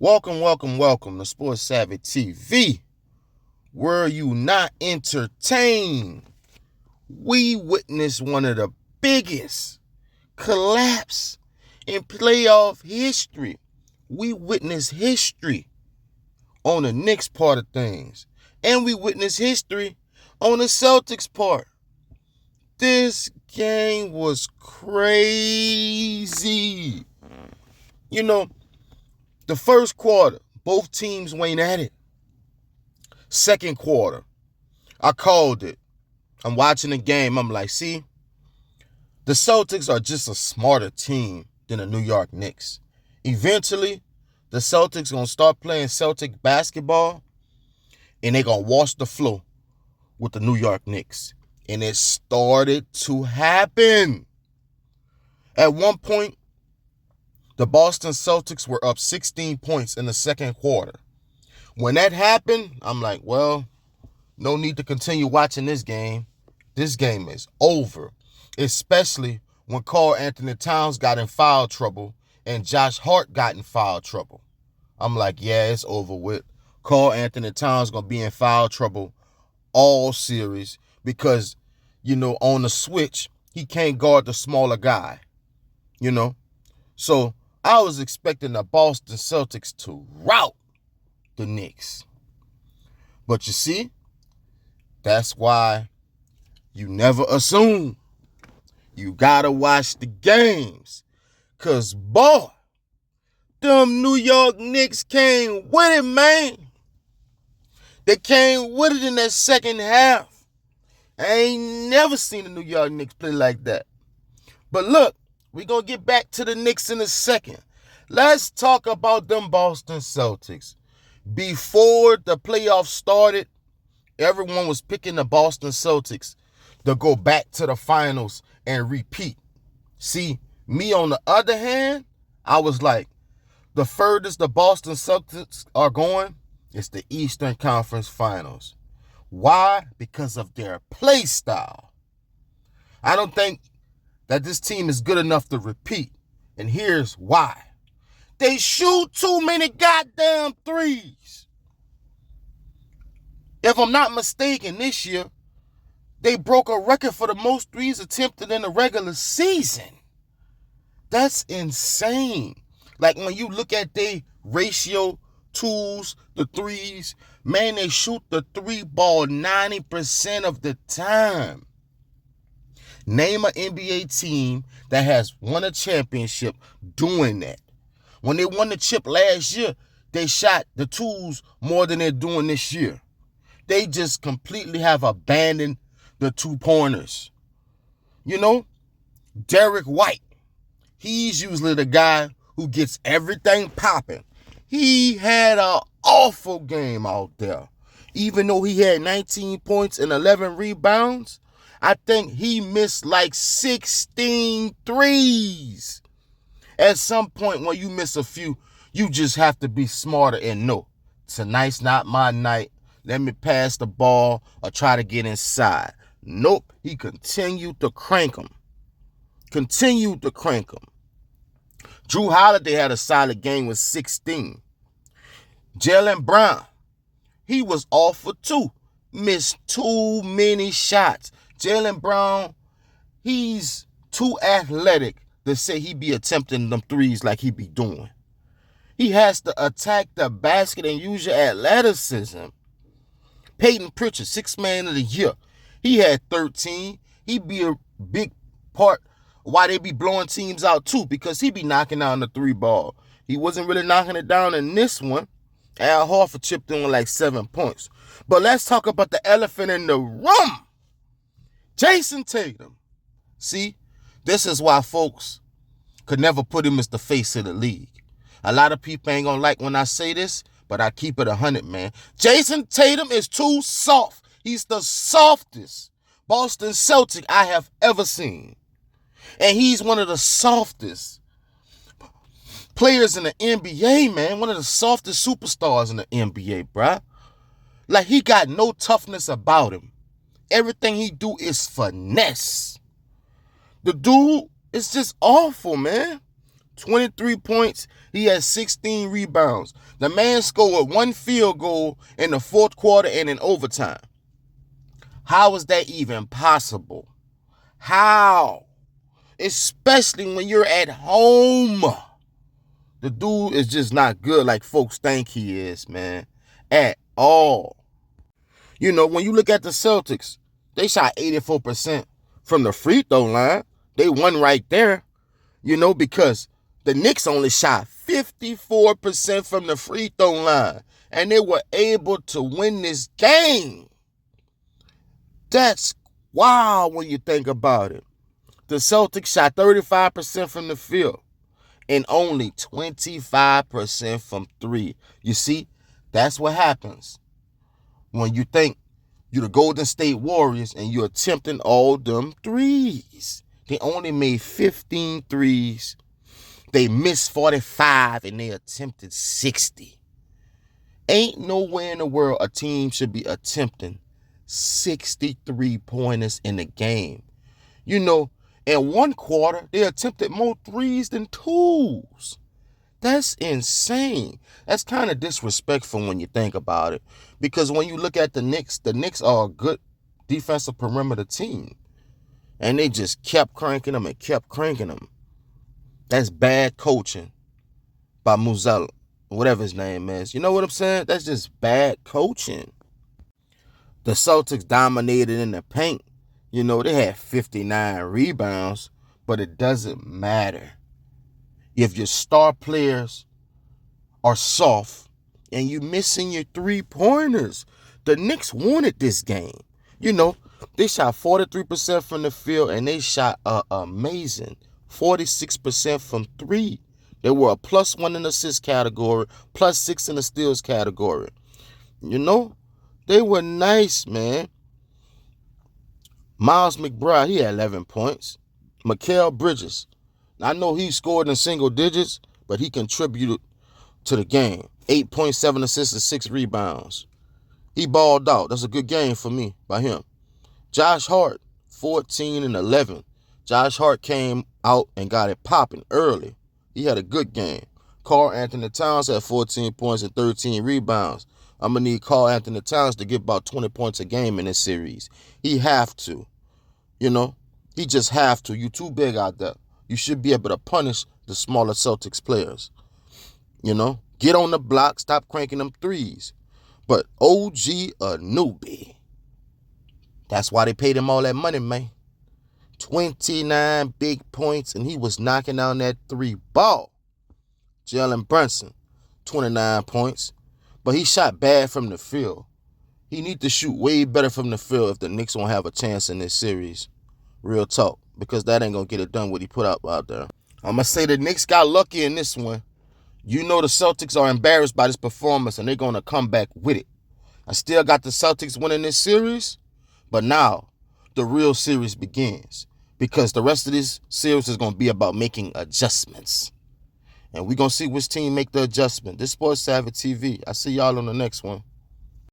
Welcome to Sports Savvy TV. Were you not entertained? We witnessed one of the biggest collapse in playoff history. We witnessed history on the Knicks part of things. And we witnessed history on the Celtics part. This game was crazy. The first quarter, both teams went at it. Second quarter, I called it. I'm watching the game. I'm like, see, the Celtics are just a smarter team than the New York Knicks. Eventually, the Celtics going to start playing Celtic basketball, and they're going to wash the floor with the New York Knicks. And it started to happen. At one point, the Boston Celtics were up 16 points in the second quarter. When that happened, I'm like, well, no need to continue watching this game. This game is over, especially when Karl Anthony Towns got in foul trouble and Josh Hart got in foul trouble. I'm like, yeah, it's over with. Karl Anthony Towns going to be in foul trouble all series because, on the switch, he can't guard the smaller guy, So I was expecting the Boston Celtics to rout the Knicks. But you see, that's why you never assume. You gotta watch the games. Cause boy, them New York Knicks came with it, man. They came with it in that second half. I ain't never seen the New York Knicks play like that. But look, we're going to get back to the Knicks in a second. Let's talk about them Boston Celtics. Before the playoffs started, everyone was picking the Boston Celtics to go back to the finals and repeat. See, me on the other hand, I was like, the furthest the Boston Celtics are going is the Eastern Conference Finals. Why? Because of their play style. I don't think that this team is good enough to repeat. And here's why. They shoot too many goddamn threes. If I'm not mistaken, this year, they broke a record for the most threes attempted in the regular season. That's insane. Like when you look at their ratio, twos, the threes, man, they shoot the three ball 90% of the time. Name an NBA team that has won a championship doing that. When they won the chip last year, they shot the twos more than they're doing this year. They just completely have abandoned the two-pointers. Derek White, he's usually the guy who gets everything popping. He had an awful game out there. Even though he had 19 points and 11 rebounds, I think he missed like 16 threes. At some point when you miss a few, you just have to be smarter and know, tonight's not my night. Let me pass the ball or try to get inside. Nope, he continued to crank them. Drew Holiday had a solid game with 16. Jaylen Brown, he was off for 2. Missed too many shots. Jaylen Brown, he's too athletic to say he be attempting them threes like he be doing. He has to attack the basket and use your athleticism. Peyton Pritchard, 6th man of the year. He had 13. He be a big part why they be blowing teams out too, because he be knocking down the three ball. He wasn't really knocking it down in this one. Al Horford chipped in with like 7 points. But let's talk about the elephant in the room. Jayson Tatum. See, this is why folks could never put him as the face of the league. A lot of people ain't gonna like when I say this, but I keep it 100, man. Jayson Tatum is too soft. He's the softest Boston Celtic I have ever seen. And he's one of the softest players in the NBA, man. One of the softest superstars in the NBA, bruh. Like, he got no toughness about him. Everything he do is finesse. The dude is just awful, man. 23 points. He had 16 rebounds. The man scored 1 field goal in the fourth quarter and in overtime. How is that even possible? How? Especially when you're at home. The dude is just not good like folks think he is, man. At all. You know, when you look at the Celtics, they shot 84% from the free throw line. They won right there, you know, because the Knicks only shot 54% from the free throw line. And they were able to win this game. That's wild when you think about it. The Celtics shot 35% from the field and only 25% from three. You see, that's what happens when you think you're the Golden State Warriors and you're attempting all them threes. They only made 15 threes. They missed 45 and they attempted 60. Ain't nowhere in the world a team should be attempting 63 pointers in the game. You know, in one quarter, they attempted more threes than twos. That's insane. That's kind of disrespectful when you think about it. Because when you look at the Knicks are a good defensive perimeter team. And they just kept cranking them and kept cranking them. That's bad coaching by Muzella, whatever his name is. You know what I'm saying? That's just bad coaching. The Celtics dominated in the paint. You know, they had 59 rebounds, but it doesn't matter. If your star players are soft and you're missing your three-pointers, the Knicks wanted this game. You know, they shot 43% from the field and they shot amazing 46% from three. They were a +1 in the assist category, +6 in the steals category. You know, they were nice, man. Miles McBride, he had 11 points. Mikal Bridges, I know he scored in single digits, but he contributed to the game. 8.7 assists and 6 rebounds. He balled out. That's a good game for me by him. Josh Hart, 14 and 11. Josh Hart came out and got it popping early. He had a good game. Karl Anthony Towns had 14 points and 13 rebounds. I'm going to need Karl Anthony Towns to get about 20 points a game in this series. He have to. You know, he just have to. You too big out there. You should be able to punish the smaller Celtics players. You know, get on the block, stop cranking them threes. But OG a newbie. That's why they paid him all that money, man. 29 big points, and he was knocking down that three ball. Jalen Brunson, 29 points, but he shot bad from the field. He need to shoot way better from the field if the Knicks won't have a chance in this series. Real talk, because that ain't going to get it done what he put out there. I'm going to say the Knicks got lucky in this one. You know the Celtics are embarrassed by this performance, and they're going to come back with it. I still got the Celtics winning this series, but now the real series begins, because the rest of this series is going to be about making adjustments. And we're going to see which team make the adjustment. This Sports Savvy TV. I see y'all on the next one.